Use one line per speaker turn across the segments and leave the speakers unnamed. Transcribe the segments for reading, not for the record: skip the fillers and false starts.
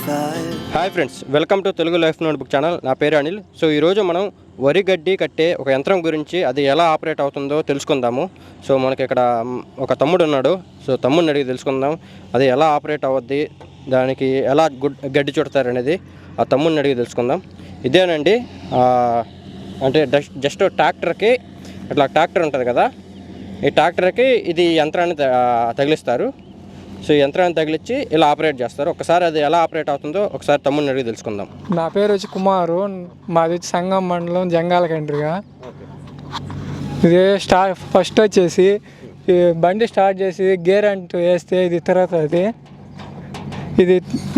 Hi friends, welcome to Telugu life notebook channel. నా పేరు Anil. So ఈరోజు మనం వరి గడ్డి కట్టే ఒక యంత్రం గురించి అది ఎలా ఆపరేట్ అవుతుందో తెలుసుకుందాము. సో మనకి ఇక్కడ ఒక తమ్ముడు ఉన్నాడు. సో తమ్ముడిని అడిగి తెలుసుకుందాం అది ఎలా ఆపరేట్ అవుద్ది, దానికి ఎలా గడ్డి చుడతారు అనేది ఆ తమ్ముడిని అడిగి తెలుసుకుందాం. ఇదేనండి, అంటే జస్ట్ ట్రాక్టర్కి ఇట్లా ట్రాక్టర్ ఉంటుంది కదా, ఈ ట్రాక్టర్కి ఇది యంత్రాన్ని తగిలిస్తారు. సో ఈ యంత్రాన్ని తగిలిచ్చి ఇలా ఆపరేట్ చేస్తారు. ఒకసారి అది ఎలా ఆపరేట్ అవుతుందో ఒకసారి తమ్ముడిని అడిగి తెలుసుకుందాం.
నా పేరు వచ్చి కుమారు, మాది వచ్చి సంగం మండలం జంగాల కంట్రీగా. ఇది ఫస్ట్ వచ్చేసి ఈ బండి స్టార్ట్ చేసి గేర్ అంటూ వేస్తే ఇది తిరుగుతుంది.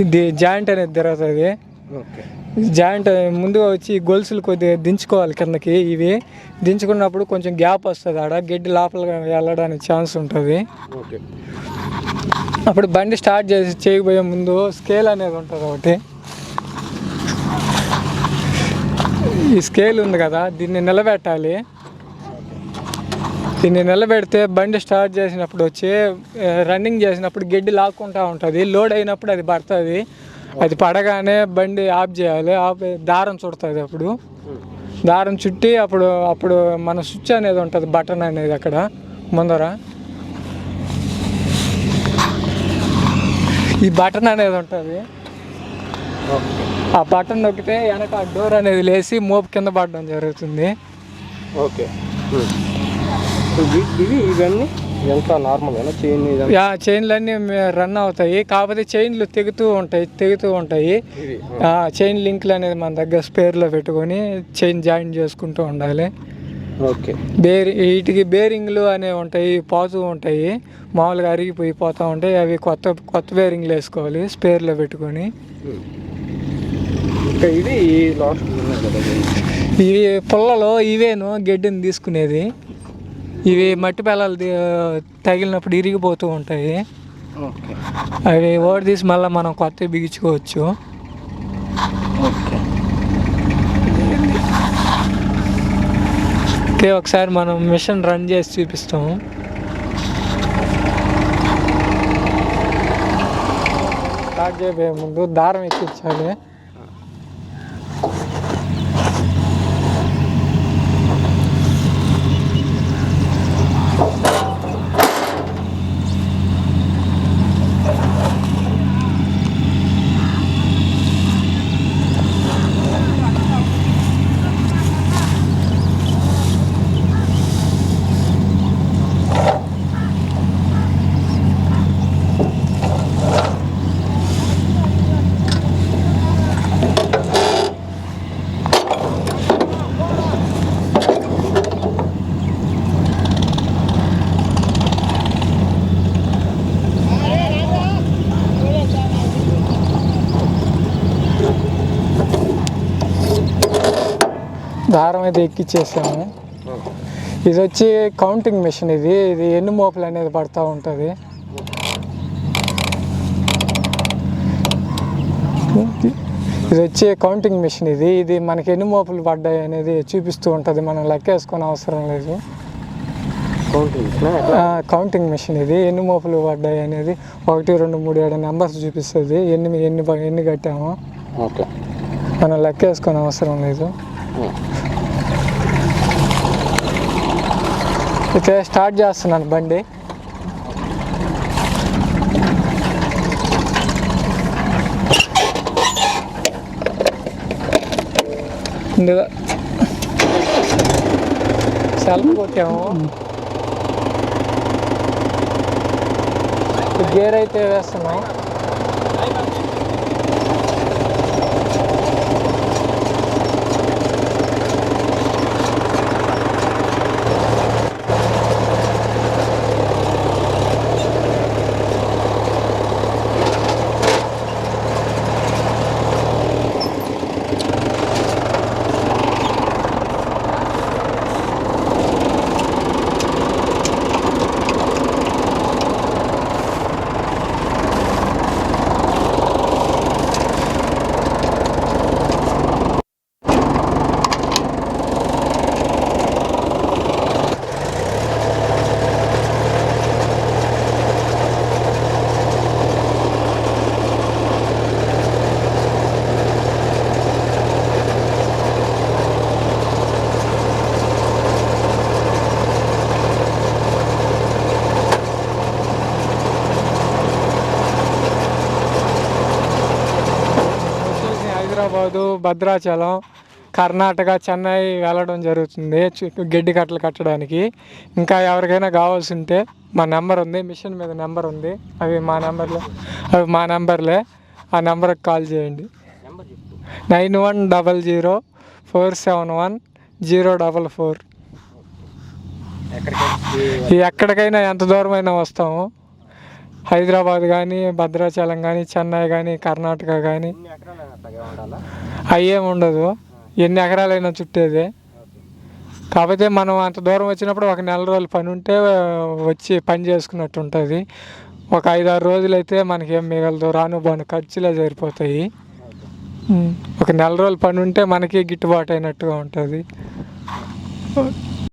ఇది జాయింట్ అనేది తిరుగుతుంది. జాయింట్ ముందుగా వచ్చి గొలుసులు కొద్దిగా దించుకోవాలి కిందకి. ఇవి దించుకున్నప్పుడు కొంచెం గ్యాప్ వస్తుంది, ఆడ గడ్డి లోపలగా వెళ్ళడానికి ఛాన్స్ ఉంటుంది. అప్పుడు బండి స్టార్ట్ చేయకపోయే ముందు స్కేల్ అనేది ఉంటుంది ఒకటి. ఈ స్కేల్ ఉంది కదా, దీన్ని నిలబెట్టాలి. దీన్ని నిలబెడితే బండి స్టార్ట్ చేసినప్పుడు వచ్చి రన్నింగ్ చేసినప్పుడు గడ్డి లాక్కుంటూ ఉంటుంది. లోడ్ అయినప్పుడు అది పడుతుంది. అది పడగానే బండి ఆఫ్ చేయాలి. దారం చుడుతుంది. అప్పుడు దారం చుట్టి అప్పుడు మన స్విచ్ అనేది ఉంటుంది, బటన్ అనేది అక్కడ ముందర. ఈ బటన్ అనేది ఉంటుంది. ఆ బటన్ నొక్కితే వెనక డోర్ అనేది లేచి మోపు కింద పడడం జరుగుతుంది.
ఓకే, ఇవన్నీ ఎంత నార్మల్
చైన్లన్నీ రన్ అవుతాయి. కాకపోతే చైన్లు తెగుతూ ఉంటాయి. చైన్ లింక్లు అనేది మన దగ్గర స్పేర్లో పెట్టుకొని చైన్ జాయిన్ చేసుకుంటూ ఉండాలి.
ఓకే,
వీటికి బేరింగ్లు అనేవి ఉంటాయి, పోతూ ఉంటాయి. మామూలుగా పోతూ ఉంటాయి. అవి కొత్త బేరింగ్లు వేసుకోవాలి స్పేర్లో పెట్టుకొని. ఇవి పుల్లలో ఇవేను గడ్డిని తీసుకునేది. ఇవి మట్టి పిల్లలు తగిలినప్పుడు ఇరిగిపోతూ ఉంటాయి. అవి ఓడి తీసి మళ్ళీ మనం కొత్తవి బిగించుకోవచ్చు. ఓకే, ఒకసారి మనం మిషన్ రన్ చేసి చూపిస్తాము. స్టార్ట్ చేయబోయే ముందు దారం ఎక్కించాలి. దారం అయితే ఎక్కిచ్చేసాము. ఇది వచ్చి కౌంటింగ్ మిషన్. ఇది ఎన్ని మోపులు అనేది పడుతూ ఉంటుంది. ఇది వచ్చి కౌంటింగ్ మిషన్. ఇది మనకి ఎన్ని మోపులు పడ్డాయి అనేది చూపిస్తూ ఉంటుంది. మనం లెక్కేసుకునే అవసరం లేదు. Counting machine. ఇది ఎన్ని మోపులు పడ్డాయి అనేది 1, 2, 3, 7 నెంబర్స్ చూపిస్తుంది. ఎన్ని కట్టామో మనం లెక్కేసుకునే అవసరం లేదు. ఓకే, స్టార్ట్ చేస్తున్నాను బండి. ముందుగా సెల్ఫ్ కొట్టాము. గేర్ అయితే వేస్తున్నాం. హైదరాబాదు, భద్రాచలం, కర్ణాటక, చెన్నై వెళ్ళడం జరుగుతుంది గడ్డి కట్టలు కట్టడానికి. ఇంకా ఎవరికైనా కావాల్సి ఉంటే మా నెంబర్ ఉంది, మిషన్ మీద నెంబర్ ఉంది, అవి మా నెంబర్లే. ఆ నెంబర్కి కాల్ చేయండి. 9100471044. ఎక్కడికైనా ఎంత దూరమైనా వస్తాము. హైదరాబాద్ కానీ, భద్రాచలం కానీ, చెన్నై కానీ, కర్ణాటక కానీ. అయ్యేం ఉండదు, ఎన్ని ఎకరాలైనా చుట్టేదే. కాకపోతే మనం అంత దూరం వచ్చినప్పుడు ఒక నెల రోజులు పని ఉంటే వచ్చి పని చేసుకున్నట్టు ఉంటుంది. ఒక 5-6 రోజులు అయితే మనకేం మిగలదు, రాను బాను ఖర్చులే సరిపోతాయి. ఒక నెల రోజులు పని ఉంటే మనకి గిట్టుబాటు అయినట్టుగా ఉంటుంది.